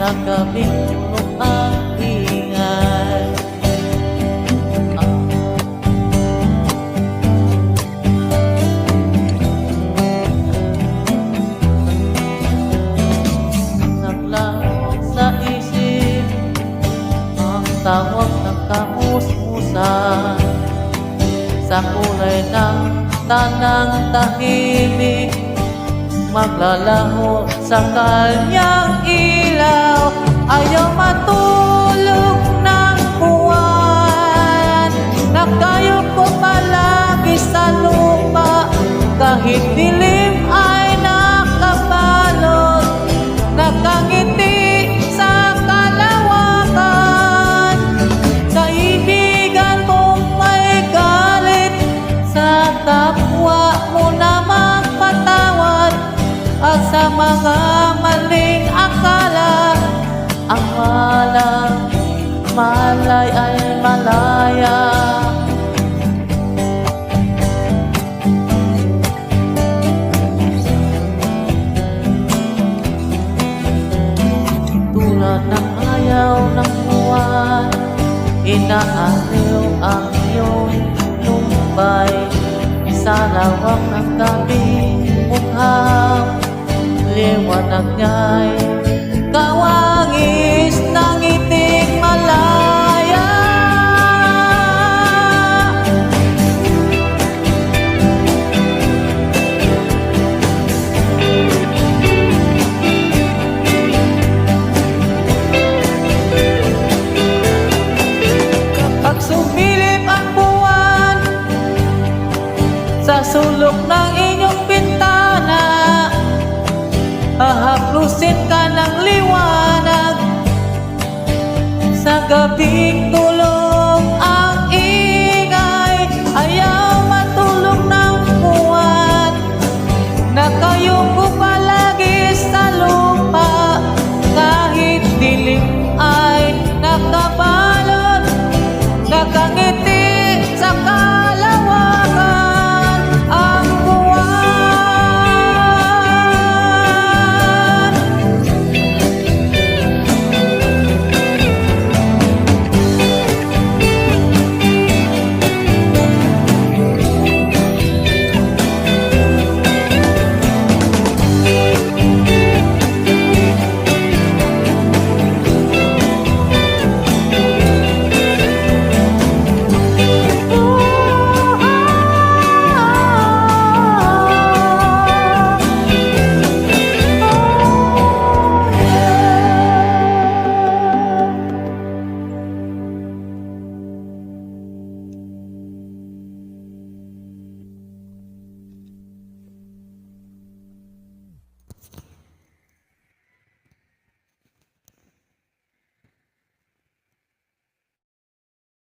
sa gabing pulong ang ingay. Naglawak sa isip ang tawag ng kamusmusan sa kulay ng tanang tahimik, maglalaho sa kanyang ilaw. Ayaw matulog ng buwan, nakayuko palagi sa lupa, kahit dilim ay nakabalot, nakangiti sa kalawakan. Kaibigan kong may galit, sa kapwa mo na magpatawad, at sa mga maling akala, ang malay ay malaya. Tulad ng ayaw ng buwan, inaaliw ang iyong lumbay sa lawak ng gabing mukhang liwanag niya'y kawangis ng ngiting malaya. Kapag sumilip ang buwan sa sulok ng inyong bintana, hahaplusin ka ng liwanag sa gabing tulad.